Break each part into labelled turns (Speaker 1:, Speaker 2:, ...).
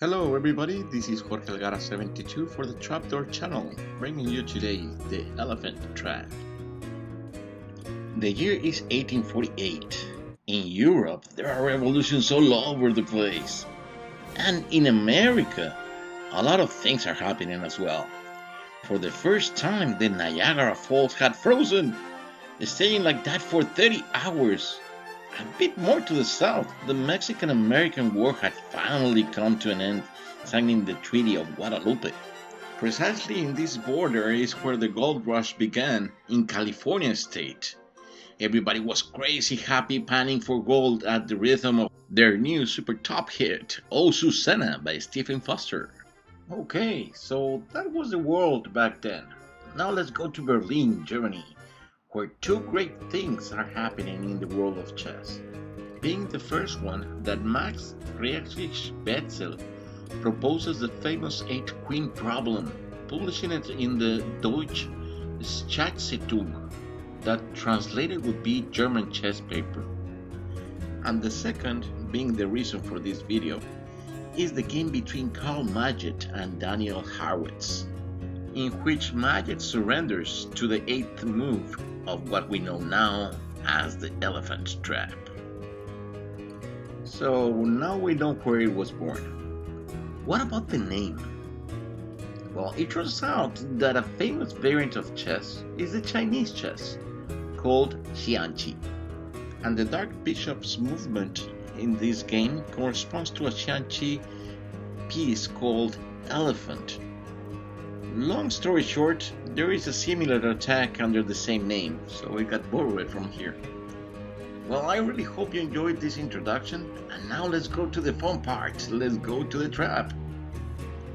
Speaker 1: Hello everybody, this is Jorge Algara72 for the Trapdoor channel, bringing you today the Elephant Trap. The year is 1848. In Europe, there are revolutions all over the place. And in America, a lot of things are happening as well. For the first time, the Niagara Falls had frozen, staying like that for 30 hours. A bit more to the south, the Mexican-American War had finally come to an end, signing the Treaty of Guadalupe. Precisely in this border is where the gold rush began, in California state. Everybody was crazy happy panning for gold at the rhythm of their new super top hit, Oh Susanna by Stephen Foster. Okay, so that was the world back then. Now let's go to Berlin, Germany, where two great things are happening in the world of chess. Being the first one, that Max Friedrich Wetzel proposes the famous 8-queen problem, publishing it in the Deutsche Schachzeitung, that translated would be German chess paper. And the second, being the reason for this video, is the game between Karl Magget and Daniel Harwitz, in which Magget surrenders to the 8th move of what we know now as the Elephant Trap. So now we know where it was born. What about the name? Well, it turns out that a famous variant of chess is the Chinese chess, called Xianqi. And the Dark Bishop's movement in this game corresponds to a Xianqi piece called Elephant. Long story short, there is a similar attack under the same name, so we got borrowed from here. Well, I really hope you enjoyed this introduction, and now let's go to the fun part. Let's go to the trap.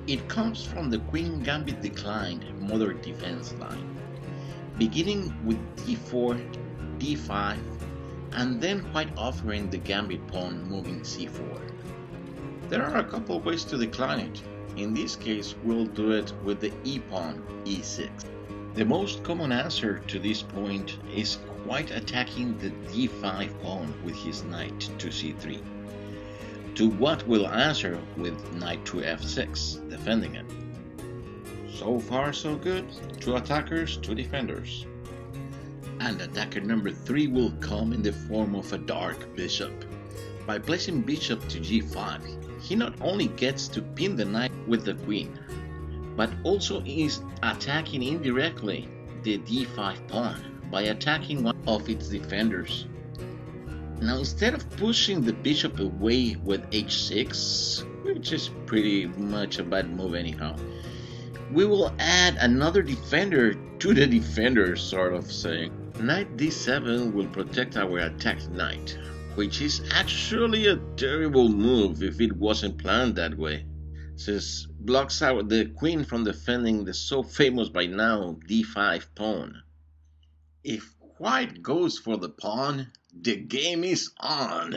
Speaker 1: It comes from the Queen Gambit declined modern defense line, beginning with d4, d5, and then white offering the Gambit pawn moving c4. There are a couple of ways to decline it. In this case, we'll do it with the e-pawn, e6. The most common answer to this point is white attacking the d5 pawn with his knight to c3, to what we'll answer with knight to f6, defending it. So far so good, 2 attackers, 2 defenders. And attacker number 3 will come in the form of a dark bishop. By placing bishop to g5, he not only gets to pin the knight with the queen, but also is attacking indirectly the d5 pawn by attacking one of its defenders. Now, instead of pushing the bishop away with h6, which is pretty much a bad move anyhow, we will add another defender to the defender, sort of saying. Knight d7 will protect our attacked knight, which is actually a terrible move if it wasn't planned that way, since blocks out the queen from defending the so famous by now d5 pawn. If white goes for the pawn, the game is on.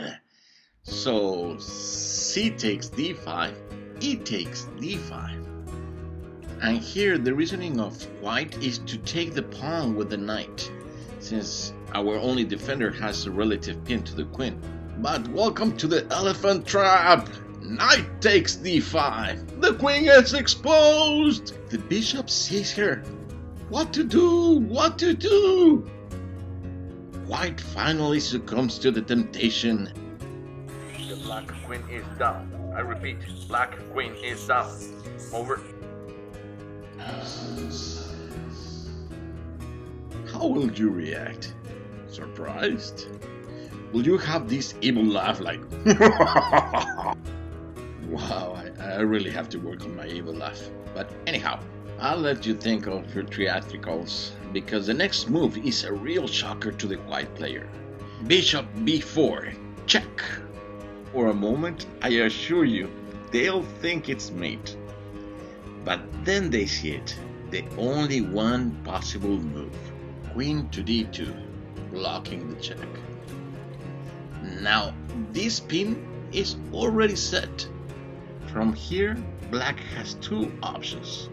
Speaker 1: So c takes d5, e takes d5. And here the reasoning of white is to take the pawn with the knight, since our only defender has a relative pin to the queen. But welcome to the Elephant Trap! Knight takes d5. The queen is exposed. The bishop sees her. What to do? What to do? White finally succumbs to the temptation.
Speaker 2: The black queen is down. I repeat, black queen is down. Over.
Speaker 1: How will you react? Surprised? Will you have this evil laugh like wow, I really have to work on my evil laugh. But anyhow, I'll let you think of your theatricals, because the next move is a real shocker to the white player. Bishop b4, check. For a moment, I assure you, they'll think it's mate. But then they see it, the only one possible move. Queen to d2, blocking the check. Now, this pin is already set. From here, black has 2 options.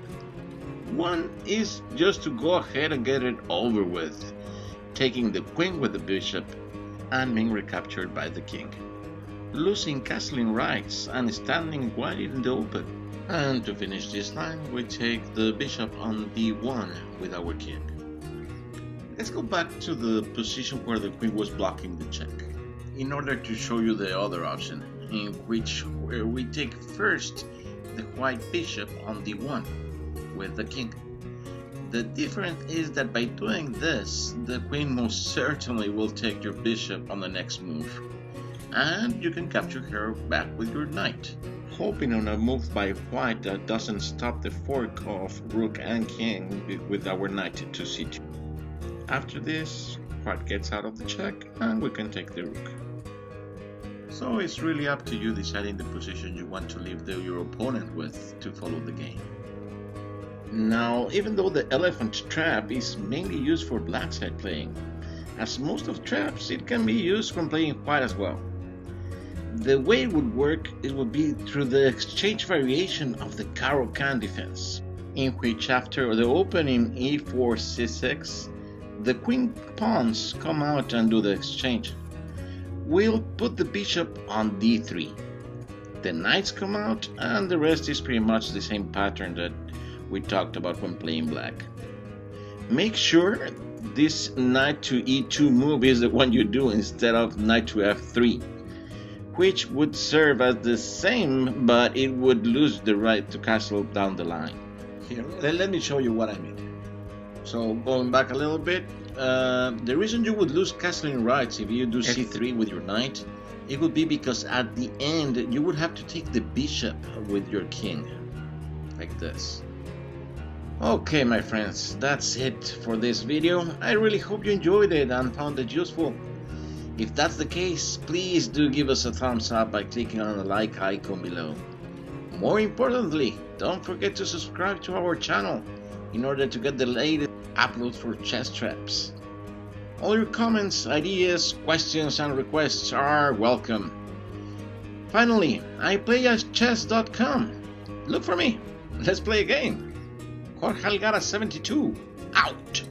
Speaker 1: One is just to go ahead and get it over with, taking the queen with the bishop and being recaptured by the king. losing castling rights and standing wide in the open. And to finish this line, we take the bishop on d1 with our king. Let's go back to the position where the queen was blocking the check, in order to show you the other option, in which we take first the white bishop on d1 with the king. The difference is that by doing this, the queen most certainly will take your bishop on the next move, and you can capture her back with your knight, hoping on a move by white that doesn't stop the fork of rook and king with our knight to c2. After this, white gets out of the check and we can take the rook. So it's really up to you deciding the position you want to leave your opponent with to follow the game. Now, even though the elephant trap is mainly used for black side playing, as most of traps, it can be used when playing white as well. The way it would work, it would be through the exchange variation of the Caro-Kann defense, in which after the opening e4 c6, the queen pawns come out and do the exchange. We'll put the bishop on d3. The knights come out, and the rest is pretty much the same pattern that we talked about when playing black. Make sure this knight to e2 move is the one you do instead of knight to f3, which would serve as the same, but it would lose the right to castle down the line. Here, let me show you what I mean. So going back a little bit, the reason you would lose castling rights if you do c3 with your knight, it would be because at the end you would have to take the bishop with your king, like this. Okay, my friends, that's it for this video. I really hope you enjoyed it and found it useful. If that's the case, please do give us a thumbs up by clicking on the like icon below. More importantly, don't forget to subscribe to our channel in order to get the latest uploads for chess traps. All your comments, ideas, questions and requests are welcome. Finally, I play at chess.com. Look for me. Let's play a game. Jorge Algara 72, out!